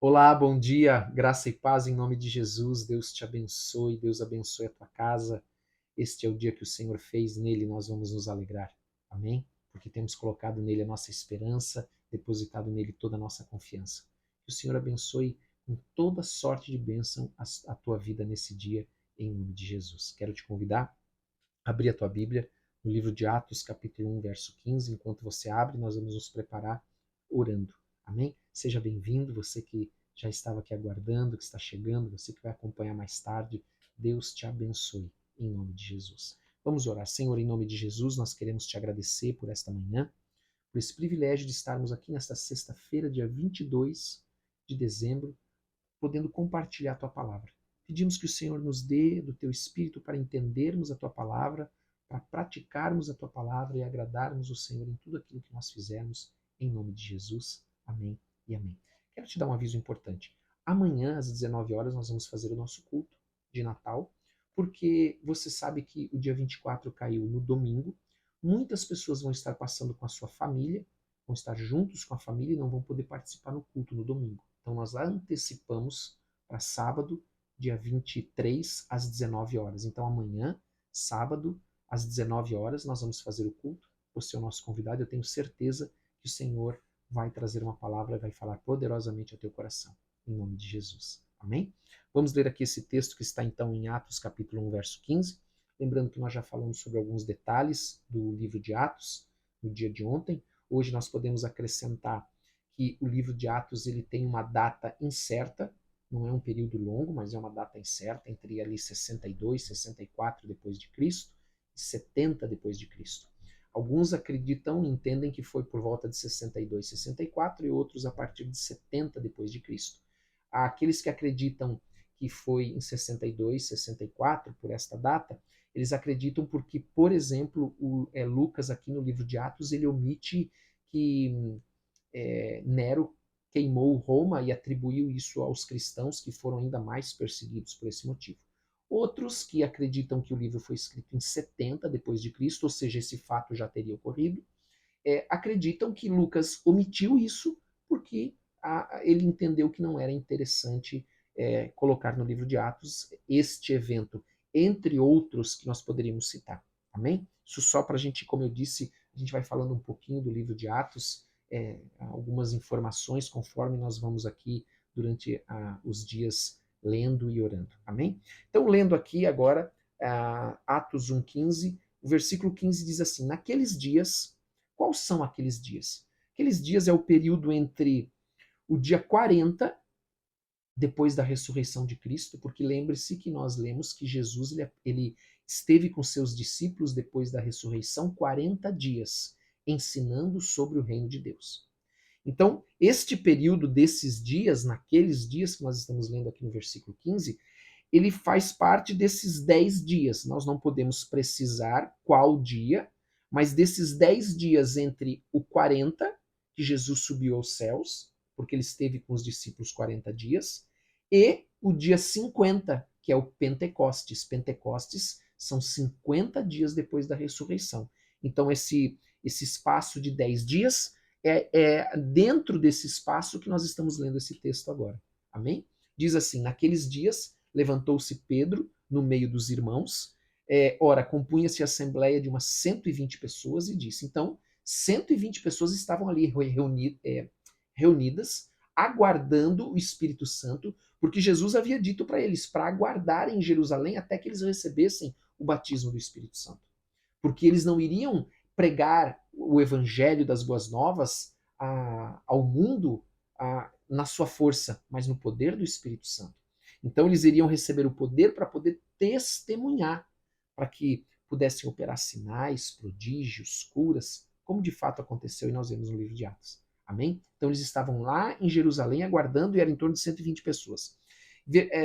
Olá, bom dia, graça e paz em nome de Jesus. Deus te abençoe, Deus abençoe a tua casa. Este é o dia que o Senhor fez, nele nós vamos nos alegrar. Amém? Porque temos colocado nele a nossa esperança, depositado nele toda a nossa confiança. Que o Senhor abençoe com toda sorte de bênção a tua vida nesse dia, em nome de Jesus. Quero te convidar a abrir a tua Bíblia no livro de Atos, capítulo 1, verso 15. Enquanto você abre, nós vamos nos preparar orando. Amém? Seja bem-vindo, você que já estava aqui aguardando, que está chegando, você que vai acompanhar mais tarde. Deus te abençoe, em nome de Jesus. Vamos orar. Senhor, em nome de Jesus, nós queremos te agradecer por esta manhã, por esse privilégio de estarmos aqui nesta sexta-feira, dia 22 de dezembro, podendo compartilhar a tua palavra. Pedimos que o Senhor nos dê do teu espírito para entendermos a tua palavra, para praticarmos a tua palavra e agradarmos o Senhor em tudo aquilo que nós fizermos, em nome de Jesus. Amém e amém. Quero te dar um aviso importante. Amanhã, às 19 horas, nós vamos fazer o nosso culto de Natal, porque você sabe que o dia 24 caiu no domingo. Muitas pessoas vão estar passando com a sua família, vão estar juntos com a família e não vão poder participar no culto no domingo. Então nós antecipamos para sábado, dia 23, às 19 horas. Então amanhã, sábado, às 19 horas, nós vamos fazer o culto. Você é o nosso convidado, eu tenho certeza que o Senhor vai trazer uma palavra e vai falar poderosamente ao teu coração, em nome de Jesus. Amém? Vamos ler aqui esse texto que está então em Atos capítulo 1, verso 15. Lembrando que nós já falamos sobre alguns detalhes do livro de Atos no dia de ontem. Hoje nós podemos acrescentar que o livro de Atos ele tem uma data incerta, não é um período longo, mas é uma data incerta, entre ali 62, 64 depois de Cristo e 70 depois de Cristo. Alguns acreditam e entendem que foi por volta de 62, 64 e outros a partir de 70 depois de Cristo. Há aqueles que acreditam que foi em 62, 64 por esta data, eles acreditam porque, por exemplo, Lucas aqui no livro de Atos ele omite que Nero queimou Roma e atribuiu isso aos cristãos que foram ainda mais perseguidos por esse motivo. Outros que acreditam que o livro foi escrito em 70 depois de Cristo, ou seja, esse fato já teria ocorrido, acreditam que Lucas omitiu isso porque ele entendeu que não era interessante colocar no livro de Atos este evento, entre outros que nós poderíamos citar. Amém? Isso só para a gente, como eu disse, a gente vai falando um pouquinho do livro de Atos, algumas informações conforme nós vamos aqui durante os dias lendo e orando. Amém? Então, lendo aqui agora Atos 1,15, o versículo 15 diz assim: naqueles dias, quais são aqueles dias? Aqueles dias é o período entre o dia 40, depois da ressurreição de Cristo, porque lembre-se que nós lemos que Jesus ele esteve com seus discípulos depois da ressurreição 40 dias, ensinando sobre o reino de Deus. Então, este período desses dias, naqueles dias que nós estamos lendo aqui no versículo 15, ele faz parte desses 10 dias. Nós não podemos precisar qual dia, mas desses 10 dias entre o 40, que Jesus subiu aos céus, porque ele esteve com os discípulos 40 dias, e o dia 50, que é o Pentecostes. Pentecostes são 50 dias depois da ressurreição. Então, esse espaço de 10 dias é dentro desse espaço que nós estamos lendo esse texto agora. Amém? Diz assim: naqueles dias levantou-se Pedro no meio dos irmãos. Ora, compunha-se a assembleia de umas 120 pessoas e disse. Então, 120 pessoas estavam ali reunidas, aguardando o Espírito Santo, porque Jesus havia dito para eles para aguardarem em Jerusalém até que eles recebessem o batismo do Espírito Santo. Porque eles não iriam pregar o evangelho das boas novas ao mundo na sua força, mas no poder do Espírito Santo. Então eles iriam receber o poder para poder testemunhar, para que pudessem operar sinais, prodígios, curas, como de fato aconteceu e nós vemos no livro de Atos. Amém? Então eles estavam lá em Jerusalém aguardando e era em torno de 120 pessoas.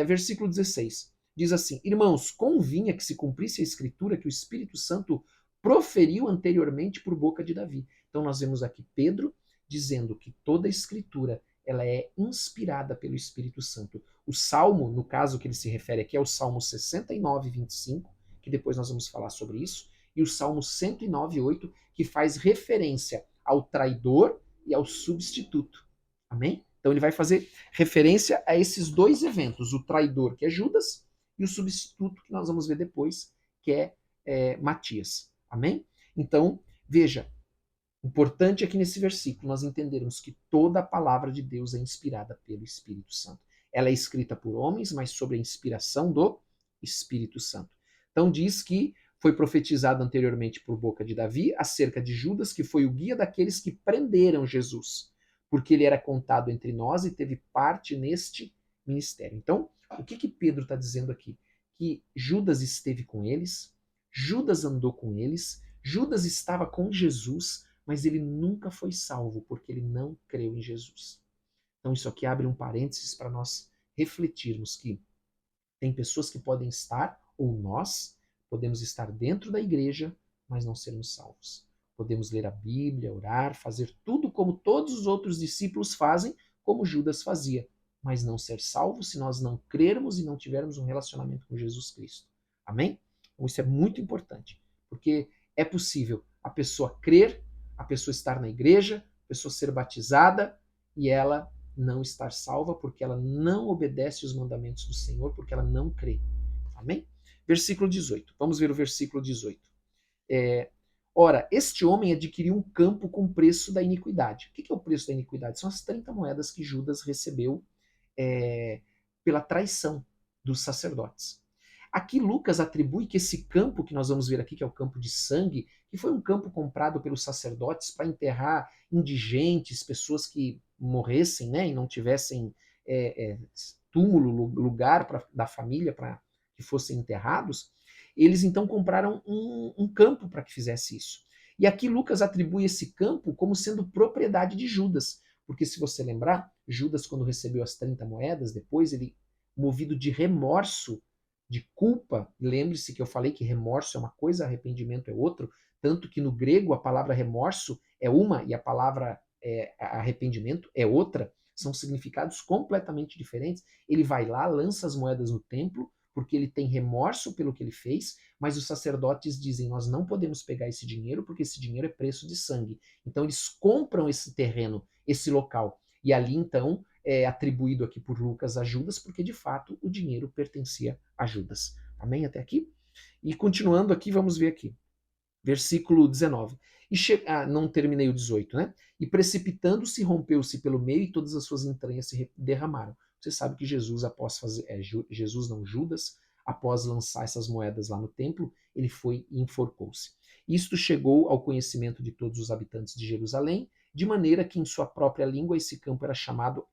Versículo 16 diz assim: irmãos, convinha que se cumprisse a escritura que o Espírito Santo proferiu anteriormente por boca de Davi. Então nós vemos aqui Pedro dizendo que toda a escritura ela é inspirada pelo Espírito Santo. O salmo, no caso que ele se refere aqui, é o Salmo 69, 25, que depois nós vamos falar sobre isso, e o Salmo 109, 8, que faz referência ao traidor e ao substituto. Amém? Então ele vai fazer referência a esses dois eventos, o traidor, que é Judas, e o substituto, que nós vamos ver depois, que é Matias. Amém? Então, veja, importante aqui nesse versículo nós entendermos que toda a palavra de Deus é inspirada pelo Espírito Santo. Ela é escrita por homens, mas sob a inspiração do Espírito Santo. Então diz que foi profetizado anteriormente por boca de Davi acerca de Judas, que foi o guia daqueles que prenderam Jesus, porque ele era contado entre nós e teve parte neste ministério. Então, o que Pedro está dizendo aqui? Que Judas esteve com eles, Judas andou com eles, Judas estava com Jesus, mas ele nunca foi salvo porque ele não creu em Jesus. Então isso aqui abre um parênteses para nós refletirmos que tem pessoas que podem estar, ou nós, podemos estar dentro da igreja, mas não sermos salvos. Podemos ler a Bíblia, orar, fazer tudo como todos os outros discípulos fazem, como Judas fazia, mas não ser salvos se nós não crermos e não tivermos um relacionamento com Jesus Cristo. Amém? Então isso é muito importante, porque é possível a pessoa crer, a pessoa estar na igreja, a pessoa ser batizada e ela não estar salva porque ela não obedece os mandamentos do Senhor, porque ela não crê. Amém? Versículo 18. Vamos ver o versículo 18. Ora, este homem adquiriu um campo com preço da iniquidade. O que é o preço da iniquidade? São as 30 moedas que Judas recebeu pela traição dos sacerdotes. Aqui Lucas atribui que esse campo que nós vamos ver aqui, que é o campo de sangue, que foi um campo comprado pelos sacerdotes para enterrar indigentes, pessoas que morressem, né, e não tivessem túmulo, lugar da família para que fossem enterrados, eles então compraram um campo para que fizesse isso. E aqui Lucas atribui esse campo como sendo propriedade de Judas, porque se você lembrar, Judas, quando recebeu as 30 moedas, depois ele, movido de remorso, de culpa, lembre-se que eu falei que remorso é uma coisa, arrependimento é outro, tanto que no grego a palavra remorso é uma e a palavra arrependimento é outra, são significados completamente diferentes. Ele vai lá, lança as moedas no templo, porque ele tem remorso pelo que ele fez, mas os sacerdotes dizem, nós não podemos pegar esse dinheiro, porque esse dinheiro é preço de sangue. Então eles compram esse terreno, esse local, e ali então é atribuído aqui por Lucas a Judas, porque de fato o dinheiro pertencia a Judas. Amém até aqui? E continuando aqui, vamos ver aqui. Versículo 19. Não terminei o 18, né? E precipitando-se, rompeu-se pelo meio e todas as suas entranhas se derramaram. Você sabe que Jesus, Judas, após lançar essas moedas lá no templo, ele foi e enforcou-se. Isto chegou ao conhecimento de todos os habitantes de Jerusalém, de maneira que em sua própria língua esse campo era chamado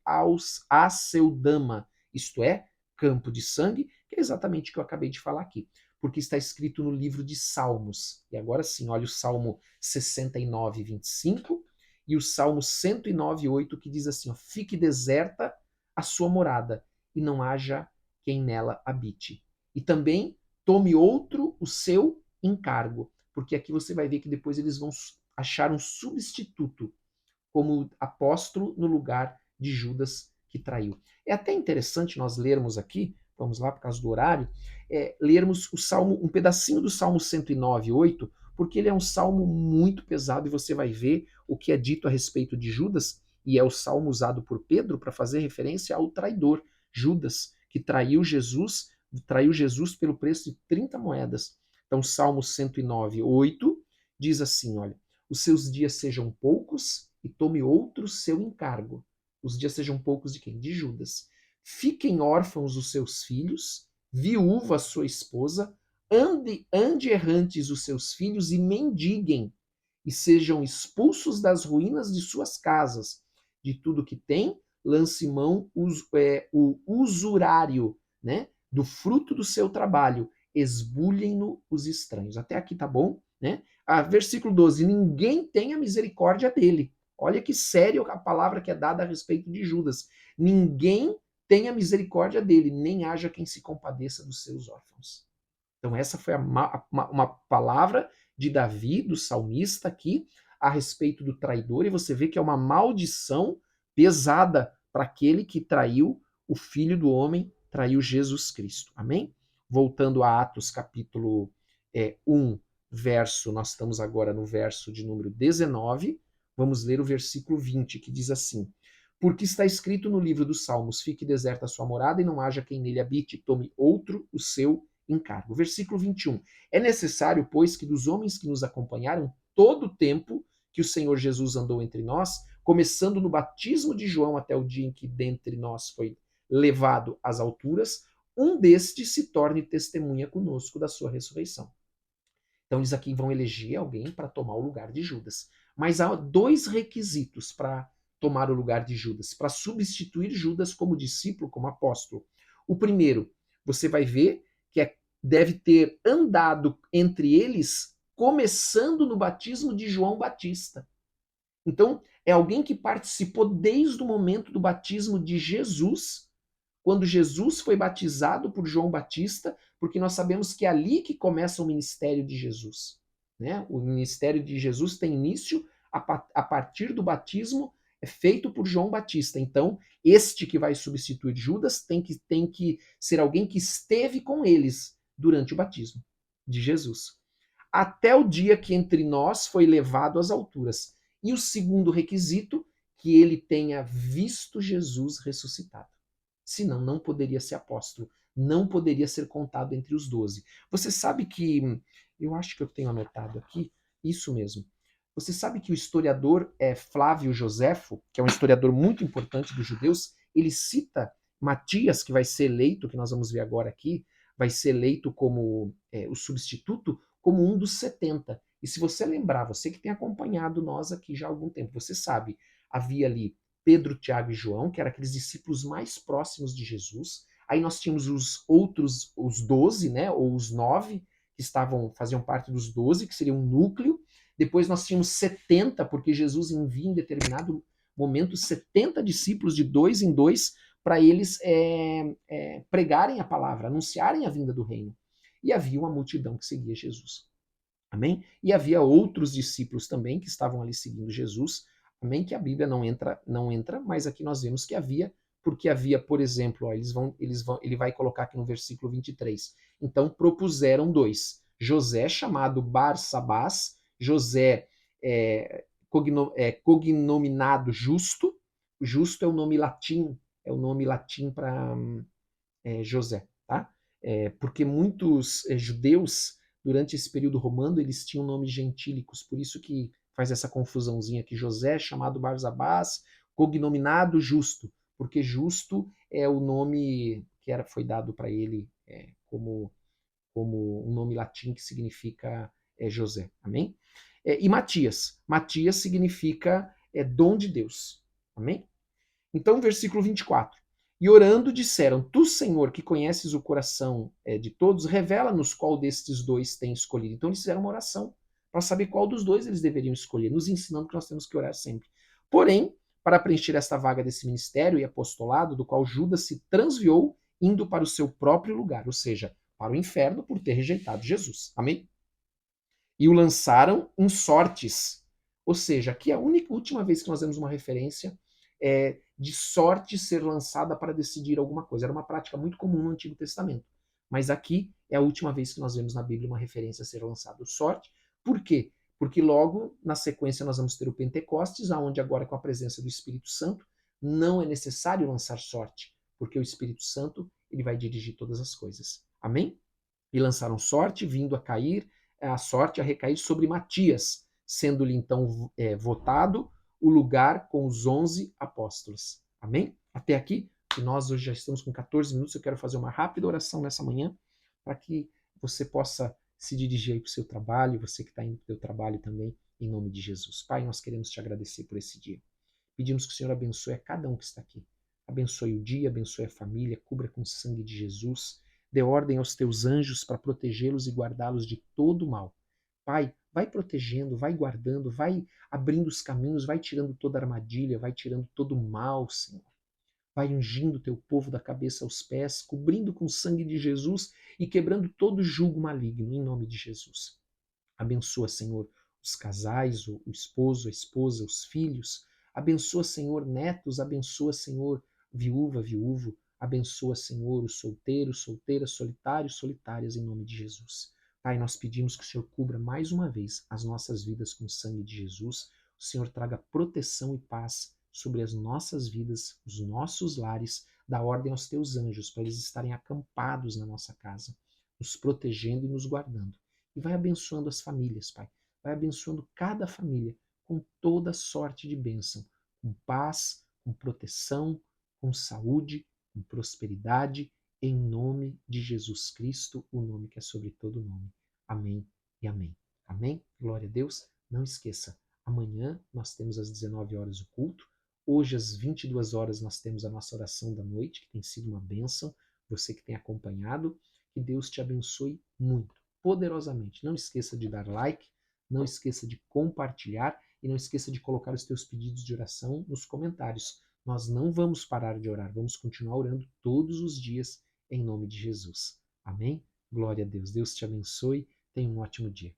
Aceldama, isto é, campo de sangue, que é exatamente o que eu acabei de falar aqui, porque está escrito no livro de Salmos. E agora sim, olha o Salmo 69, 25 e o Salmo 109, 8, que diz assim, ó, fique deserta a sua morada e não haja quem nela habite. E também tome outro o seu encargo, porque aqui você vai ver que depois eles vão achar um substituto como apóstolo no lugar de Judas que traiu. É até interessante nós lermos aqui, vamos lá por causa do horário, lermos o Salmo, um pedacinho do Salmo 109, 8, porque ele é um salmo muito pesado e você vai ver o que é dito a respeito de Judas, e é o salmo usado por Pedro para fazer referência ao traidor, Judas, que traiu Jesus pelo preço de 30 moedas. Então, Salmo 109, 8 diz assim, olha, os seus dias sejam poucos e tome outro seu encargo. Os dias sejam poucos de quem? De Judas. Fiquem órfãos os seus filhos, viúva a sua esposa, ande errantes os seus filhos e mendiguem, e sejam expulsos das ruínas de suas casas. De tudo que tem, lance mão o usurário, né? Do fruto do seu trabalho, esbulhem-no os estranhos. Até aqui tá bom, né? Versículo 12, ninguém tenha misericórdia dele. Olha que sério a palavra que é dada a respeito de Judas. Ninguém tenha misericórdia dele, nem haja quem se compadeça dos seus órfãos. Então essa foi uma palavra de Davi, do salmista aqui, a respeito do traidor, e você vê que é uma maldição pesada para aquele que traiu o Filho do Homem, traiu Jesus Cristo. Amém? Voltando a Atos capítulo 1, nós estamos agora no verso de número 19, vamos ler o versículo 20, que diz assim, Porque está escrito no livro dos Salmos: fique deserta a sua morada e não haja quem nele habite, tome outro o seu encargo. Versículo 21. É necessário, pois, que dos homens que nos acompanharam todo o tempo que o Senhor Jesus andou entre nós, começando no batismo de João até o dia em que dentre nós foi levado às alturas, um destes se torne testemunha conosco da sua ressurreição. Então eles aqui vão eleger alguém para tomar o lugar de Judas. Mas há dois requisitos para tomar o lugar de Judas, para substituir Judas como discípulo, como apóstolo. O primeiro, você vai ver que deve ter andado entre eles, começando no batismo de João Batista. Então, é alguém que participou desde o momento do batismo de Jesus, quando Jesus foi batizado por João Batista, porque nós sabemos que é ali que começa o ministério de Jesus. Né? O ministério de Jesus tem início a partir do batismo feito por João Batista. Então, este que vai substituir Judas tem que ser alguém que esteve com eles durante o batismo de Jesus. Até o dia que entre nós foi levado às alturas. E o segundo requisito, que ele tenha visto Jesus ressuscitado. Senão, não poderia ser apóstolo, não poderia ser contado entre os 12. Você sabe que, eu acho que eu tenho anotado aqui, isso mesmo. Você sabe que o historiador Flávio Joséfo, que é um historiador muito importante dos judeus, ele cita Matias, que vai ser eleito, que nós vamos ver agora aqui, vai ser eleito como o substituto, como um dos 70. E se você lembrar, você que tem acompanhado nós aqui já há algum tempo, você sabe, havia ali Pedro, Tiago e João, que eram aqueles discípulos mais próximos de Jesus. Aí nós tínhamos os outros, os 12, né, ou os 9, que faziam parte dos 12, que seria um núcleo. Depois nós tínhamos 70, porque Jesus envia em determinado momento 70 discípulos de dois em dois para eles pregarem a palavra, anunciarem a vinda do reino. E havia uma multidão que seguia Jesus. Amém? E havia outros discípulos também que estavam ali seguindo Jesus. Amém? Que a Bíblia não entra, mas aqui nós vemos que havia, porque havia, por exemplo, ó, ele vai colocar aqui no versículo 23. Então propuseram dois. José, chamado Barsabás, José cognominado Justo. Justo é o nome latim para José, tá? Porque muitos judeus, durante esse período romano, eles tinham nomes gentílicos, por isso que faz essa confusãozinha aqui. José, chamado Barsabás, cognominado Justo, porque Justo é o nome que foi dado para ele como um nome latim que significa José. Amém? E Matias. Matias significa dom de Deus. Amém? Então, versículo 24. E orando disseram, tu, Senhor, que conheces o coração de todos, revela-nos qual destes dois tem escolhido. Então eles fizeram uma oração para saber qual dos dois eles deveriam escolher, nos ensinando que nós temos que orar sempre. Porém, para preencher esta vaga desse ministério e apostolado, do qual Judas se transviou, indo para o seu próprio lugar, ou seja, para o inferno por ter rejeitado Jesus. Amém? E o lançaram em sortes. Ou seja, aqui é a última vez que nós vemos uma referência de sorte ser lançada para decidir alguma coisa. Era uma prática muito comum no Antigo Testamento. Mas aqui é a última vez que nós vemos na Bíblia uma referência a ser lançada sorte. Por quê? Porque logo na sequência nós vamos ter o Pentecostes, aonde agora com a presença do Espírito Santo não é necessário lançar sorte, porque o Espírito Santo ele vai dirigir todas as coisas. Amém? E lançaram sorte, vindo a cair a sorte a recair sobre Matias, sendo-lhe então votado o lugar com os 11 apóstolos. Amém? Até aqui, que nós hoje já estamos com 14 minutos, eu quero fazer uma rápida oração nessa manhã, para que você possa se dirigir aí para o seu trabalho, você que está indo para o seu trabalho também, em nome de Jesus. Pai, nós queremos te agradecer por esse dia. Pedimos que o Senhor abençoe a cada um que está aqui. Abençoe o dia, abençoe a família, cubra com o sangue de Jesus. Dê ordem aos teus anjos para protegê-los e guardá-los de todo mal. Pai, vai protegendo, vai guardando, vai abrindo os caminhos, vai tirando toda armadilha, vai tirando todo o mal, Senhor. Vai ungindo o teu povo da cabeça aos pés, cobrindo com o sangue de Jesus e quebrando todo jugo maligno, em nome de Jesus. Abençoa, Senhor, os casais, o esposo, a esposa, os filhos. Abençoa, Senhor, netos. Abençoa, Senhor, viúva, viúvo. Abençoa, Senhor, os solteiros, solteiras, solitários, solitárias, em nome de Jesus. Pai, nós pedimos que o Senhor cubra mais uma vez as nossas vidas com o sangue de Jesus. O Senhor traga proteção e paz sobre as nossas vidas, os nossos lares, dá ordem aos teus anjos para eles estarem acampados na nossa casa, nos protegendo e nos guardando. E vai abençoando as famílias, Pai. Vai abençoando cada família com toda sorte de bênção, com paz, com proteção, com saúde, com prosperidade, em nome de Jesus Cristo, o nome que é sobre todo nome. Amém e amém. Amém? Glória a Deus. Não esqueça, amanhã nós temos às 19 horas o culto. Hoje, às 22 horas, nós temos a nossa oração da noite, que tem sido uma bênção. Você que tem acompanhado, que Deus te abençoe muito, poderosamente. Não esqueça de dar like, não esqueça de compartilhar e não esqueça de colocar os teus pedidos de oração nos comentários. Nós não vamos parar de orar, vamos continuar orando todos os dias em nome de Jesus. Amém? Glória a Deus. Deus te abençoe. Tenha um ótimo dia.